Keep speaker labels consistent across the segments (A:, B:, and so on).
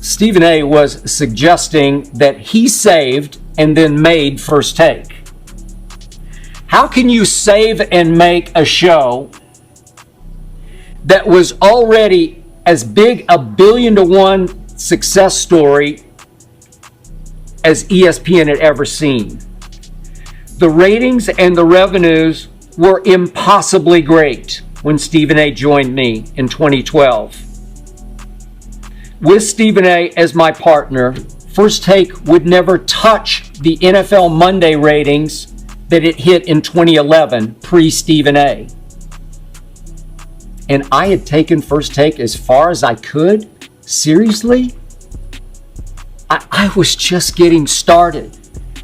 A: Stephen A was suggesting that he saved and then made First Take. How can you save and make a show that was already as big a 1 billion to 1 success story as ESPN had ever seen? The ratings and the revenues were impossibly great when Stephen A joined me in 2012. With Stephen A as my partner, First Take would never touch the NFL Monday ratings that it hit in 2011, pre-Stephen A. And I had taken First Take as far as I could. Seriously? I was just getting started.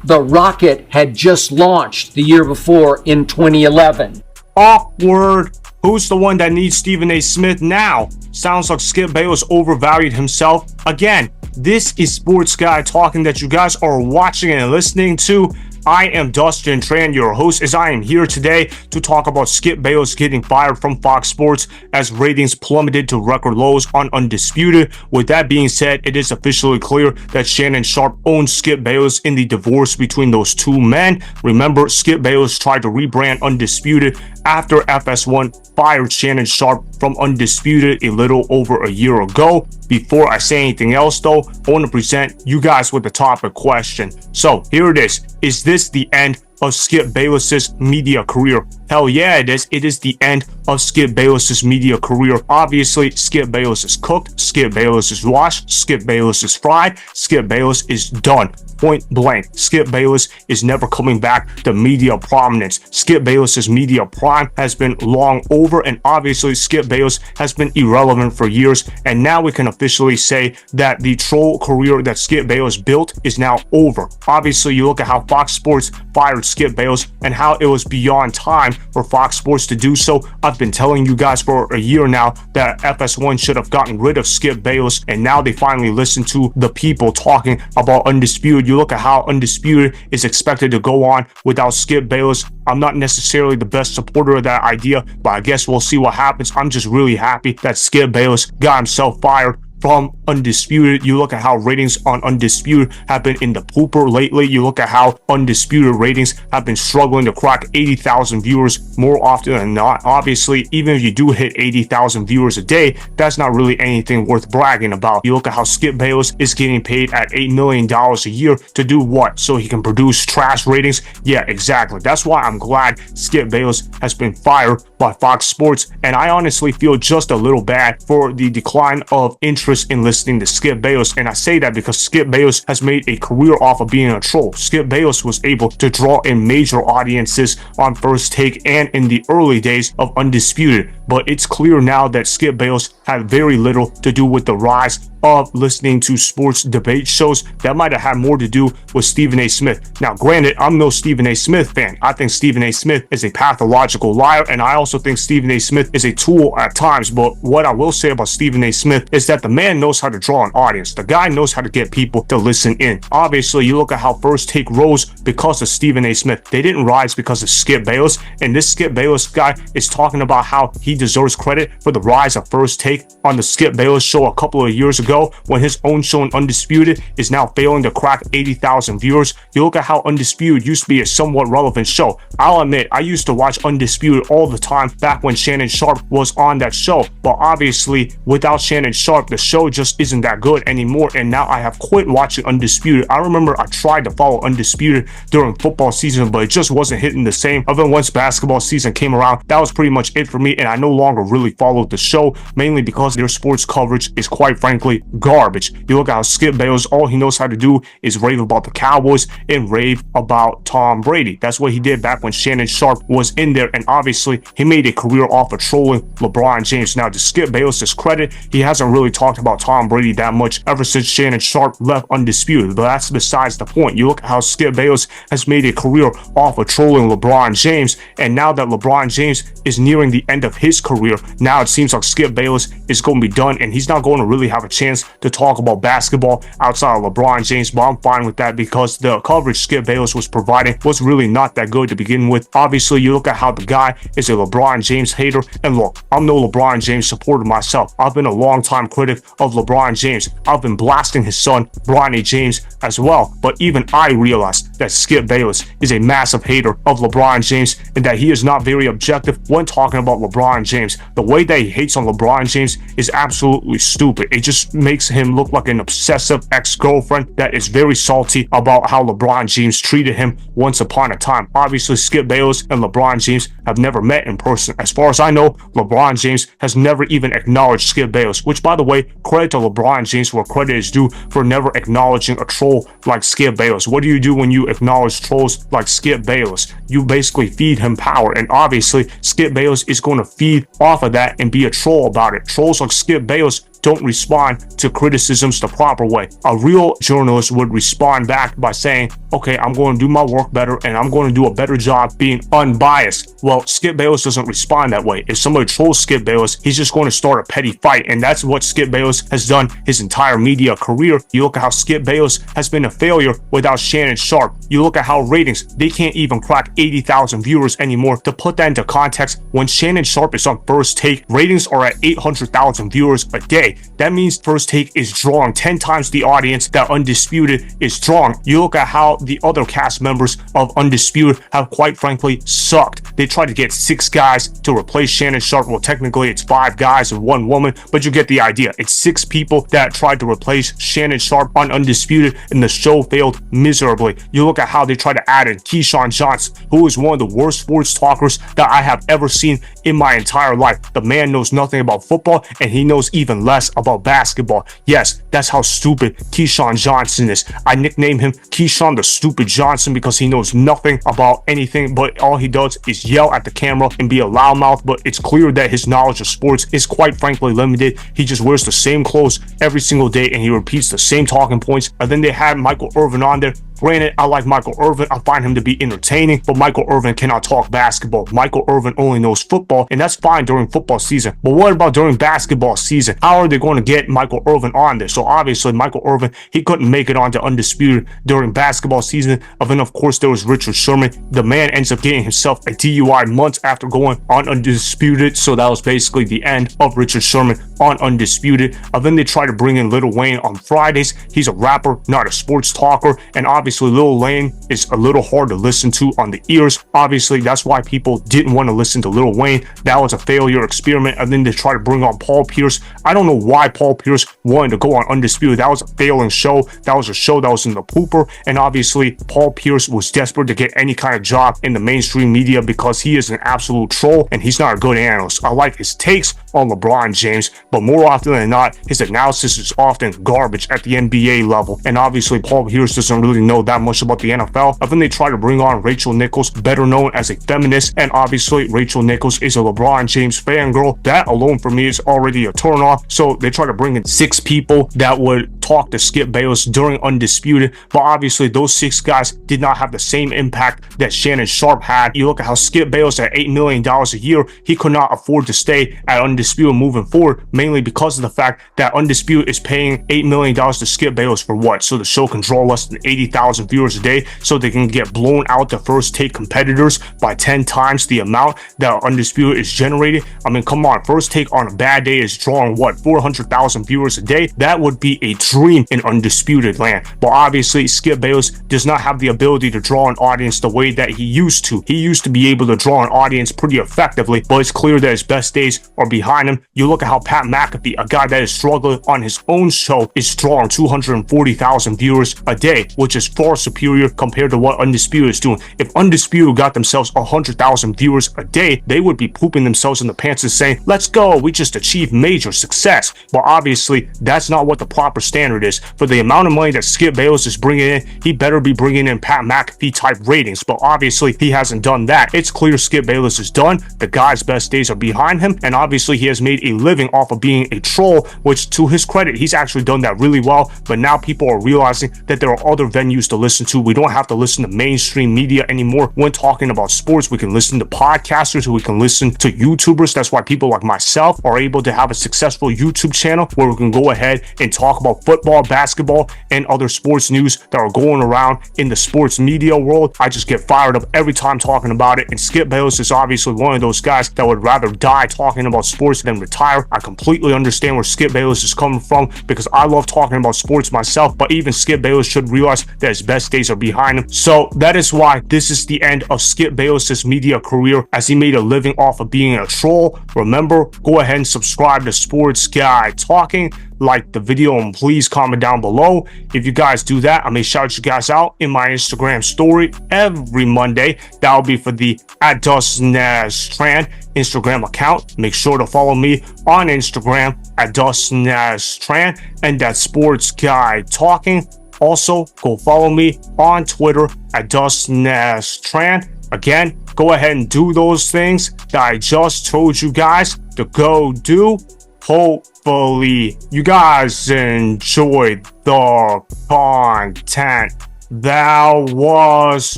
A: The rocket had just launched the year before in 2011.
B: Awkward. Who's the one that needs Stephen A. Smith now? Sounds like Skip Bayless overvalued himself. Again, this is Sports Guy talking that you guys are watching and listening to. I am Dustin Tran, your host, as I am here today to talk about Skip Bayless getting fired from Fox Sports as ratings plummeted to record lows on Undisputed. With that being said, it is officially clear that Shannon Sharpe owns Skip Bayless in the divorce between those two men. Remember, Skip Bayless tried to rebrand Undisputed after FS1 fired Shannon Sharpe from Undisputed a little over a year ago. Before I say anything else though, I want to present you guys with the topic question. So here it is. Is this the end of Skip Bayless's media career? Hell yeah, it is. It is the end of Skip Bayless's media career. Obviously, Skip Bayless is cooked. Skip Bayless is washed. Skip Bayless is fried. Skip Bayless is done. Point blank. Skip Bayless is never coming back to media prominence. Skip Bayless's media prime has been long over, and obviously Skip Bayless has been irrelevant for years, and now we can officially say that the troll career that Skip Bayless built is now over. Obviously, you look at how Fox Sports fired Skip Bayless and how it was beyond time for Fox Sports to do so. I've been telling you guys for a year now that FS1 should have gotten rid of Skip Bayless, and now they finally listen to the people talking about Undisputed. You look at how Undisputed is expected to go on without Skip Bayless. I'm not necessarily the best supporter of that idea, but I guess we'll see what happens. I'm just really happy that Skip Bayless got himself fired from Undisputed. You look at how ratings on Undisputed have been in the pooper lately. You look at how Undisputed ratings have been struggling to crack 80,000 viewers more often than not. Obviously, even if you do hit 80,000 viewers a day, that's not really anything worth bragging about. You look at how Skip Bayless is getting paid at $8 million a year to do what? So he can produce trash ratings? Yeah, exactly. That's why I'm glad Skip Bayless has been fired by Fox Sports, and I honestly feel just a little bad for the decline of interest in listening to Skip Bayless. And I say that because Skip Bayless has made a career off of being a troll. Skip Bayless was able to draw in major audiences on First Take and in the early days of Undisputed, but it's clear now that Skip Bayless had very little to do with the rise of listening to sports debate shows. That might have had more to do with Stephen A. Smith. Now, granted, I'm no Stephen A. Smith fan. I think Stephen A. Smith is a pathological liar, and I also think Stephen A. Smith is a tool at times. But what I will say about Stephen A. Smith is that the man knows how to draw an audience. The guy knows how to get people to listen in. Obviously, you look at how First Take rose because of Stephen A. Smith. They didn't rise because of Skip Bayless, and this Skip Bayless guy is talking about how he deserves credit for the rise of First Take on the Skip Bayless show a couple of years ago, when his own show in Undisputed is now failing to crack 80,000 viewers. You look at how Undisputed used to be a somewhat relevant show. I'll admit, I used to watch Undisputed all the time back when Shannon Sharpe was on that show, but obviously without Shannon Sharpe, the show just isn't that good anymore, and now I have quit watching Undisputed. I remember I tried to follow Undisputed during football season, but it just wasn't hitting the same. Other once basketball season came around, that was pretty much it for me, and I no longer really followed the show, mainly because their sports coverage is quite frankly garbage. You look at how Skip Bayless, all he knows how to do is rave about the Cowboys and rave about Tom Brady. That's what he did back when Shannon Sharpe was in there, and obviously he made a career off of trolling LeBron James. Now, to Skip Bayless's credit, he hasn't really talked about Tom Brady that much ever since Shannon Sharpe left Undisputed, but that's besides the point. You look at how Skip Bayless has made a career off of trolling LeBron James, and now that LeBron James is nearing the end of his career, now it seems like Skip Bayless is going to be done, and he's not going to really have a chance to talk about basketball outside of LeBron James. But I'm fine with that because the coverage Skip Bayless was providing was really not that good to begin with. Obviously, you look at how the guy is a LeBron James hater, and look, I'm no LeBron James supporter myself. I've been a long-time critic of LeBron James. I've been blasting his son, Bronny James, as well. But even I realized that Skip Bayless is a massive hater of LeBron James and that he is not very objective when talking about LeBron James. The way that he hates on LeBron James is absolutely stupid. It just makes him look like an obsessive ex-girlfriend that is very salty about how LeBron James treated him once upon a time. Obviously, Skip Bayless and LeBron James have never met in person. As far as I know, LeBron James has never even acknowledged Skip Bayless, which, by the way, credit to LeBron James where credit is due for never acknowledging a troll like Skip Bayless. What do you do when you acknowledge trolls like Skip Bayless? You basically feed him power, and obviously Skip Bayless is going to feed off of that and be a troll about it. Trolls like Skip Bayless don't respond to criticisms the proper way. A real journalist would respond back by saying, okay, I'm going to do my work better and I'm going to do a better job being unbiased. Well, Skip Bayless doesn't respond that way. If somebody trolls Skip Bayless, he's just going to start a petty fight, and that's what Skip Bayless has done his entire media career. You look at how Skip Bayless has been a failure without Shannon Sharpe. You look at how ratings, they can't even crack 80,000 viewers anymore. To put that into context, when Shannon Sharpe is on First Take, ratings are at 800,000 viewers a day. That means First Take is drawing 10 times the audience that Undisputed is drawing. You look at how the other cast members of Undisputed have quite frankly sucked. They tried to get 6 guys to replace Shannon Sharpe. Well, technically it's 5 guys and 1 woman, but you get the idea. It's 6 people that tried to replace Shannon Sharpe on Undisputed, and the show failed miserably. You look at how they tried to add in Keyshawn Johnson, who is one of the worst sports talkers that I have ever seen in my entire life. The man knows nothing about football, and he knows even less about basketball. Yes, that's how stupid Keyshawn Johnson is. I nickname him Keyshawn the Stupid Johnson because he knows nothing about anything, but all he does is yell at the camera and be a loudmouth. But it's clear that his knowledge of sports is quite frankly limited. He just wears the same clothes every single day and he repeats the same talking points. And then they had Michael Irvin on there. Granted, I like Michael Irvin. I find him to be entertaining, but Michael Irvin cannot talk basketball. Michael Irvin only knows football, and that's fine during football season. But what about during basketball season? How are they going to get Michael Irvin on there? So obviously, Michael Irvin, he couldn't make it onto Undisputed during basketball season. And then, of course, there was Richard Sherman. The man ends up getting himself a DUI months after going on Undisputed. So that was basically the end of Richard Sherman on Undisputed. And then they try to bring in Lil Wayne on Fridays. He's a rapper, not a sports talker, and obviously Lil Wayne is a little hard to listen to on the ears. Obviously, that's why people didn't want to listen to Lil Wayne. That was a failure experiment. And then they try to bring on Paul Pierce. I don't know why Paul Pierce wanted to go on Undisputed. That was a failing show. That was a show that was in the pooper. And obviously, Paul Pierce was desperate to get any kind of job in the mainstream media because he is an absolute troll and he's not a good analyst. I like his takes on LeBron James, but more often than not, his analysis is often garbage at the NBA level. And obviously, Paul Pierce doesn't really know that much about the NFL. And then they try to bring on Rachel Nichols, better known as a feminist. And obviously, Rachel Nichols is a LeBron James fangirl. That alone for me is already a turnoff. So they try to bring in 6 people that would talk to Skip Bayless during Undisputed. But obviously, those 6 guys did not have the same impact that Shannon Sharpe had. You look at how Skip Bayless at $8 million a year, he could not afford to stay at Undisputed moving forward, mainly because of the fact that Undisputed is paying $8 million to Skip Bayless for what? So the show can draw less than 80,000 viewers a day, so they can get blown out to First Take competitors by 10 times the amount that Undisputed is generating. I mean, come on, First Take on a bad day is drawing what, 400,000 viewers a day? That would be a dream in Undisputed land. But obviously, Skip Bayless does not have the ability to draw an audience the way that he used to. He used to be able to draw an audience pretty effectively, but it's clear that his best days are behind him. You look at how Pat McAfee, a guy that is struggling on his own show, is drawing 240,000 viewers a day, which is far superior compared to what Undisputed is doing. If Undisputed got themselves 100,000 viewers a day, they would be pooping themselves in the pants and saying, let's go, we just achieved major success. But obviously, that's not what the proper standard is. For the amount of money that Skip Bayless is bringing in, he better be bringing in Pat McAfee type ratings. But obviously, he hasn't done that. It's clear Skip Bayless is done. The guy's best days are behind him. And obviously, he has made a living off of being a troll, which to his credit, he's actually done that really well. But now people are realizing that there are other venues to listen to. We don't have to listen to mainstream media anymore when talking about sports. We can listen to podcasters, we can listen to YouTubers. That's why people like myself are able to have a successful YouTube channel where we can go ahead and talk about football football, basketball, and other sports news that are going around in the sports media world. I just get fired up every time talking about it, and Skip Bayless is obviously one of those guys that would rather die talking about sports than retire. I completely understand where Skip Bayless is coming from because I love talking about sports myself, but even Skip Bayless should realize that his best days are behind him. So that is why this is the end of Skip Bayless's media career, as he made a living off of being a troll. Remember, go ahead and subscribe to Sports Guy Talking, like the video, and please comment down below. If you guys do that, I may shout you guys out in my Instagram story every Monday. That'll be for the @DustinAsTran Instagram account. Make sure to follow me on Instagram @DustinAsTran, and that's Sports Guy Talking. Also, go follow me on Twitter @DustinAsTran. Again, go ahead and do those things that I just told you guys to go do. Hopefully, you guys enjoyed the content that was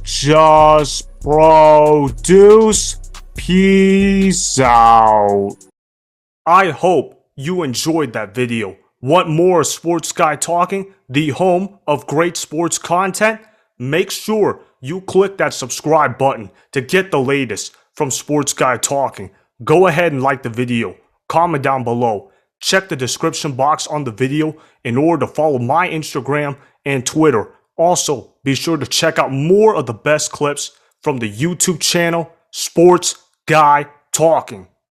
B: just produced. Peace out. I hope you enjoyed that video. Want more Sports Guy Talking, the home of great sports content? Make sure you click that subscribe button to get the latest from Sports Guy Talking. Go ahead and like the video. Comment down below. Check the description box on the video in order to follow my Instagram and Twitter. Also, be sure to check out more of the best clips from the YouTube channel, Sports Guy Talking.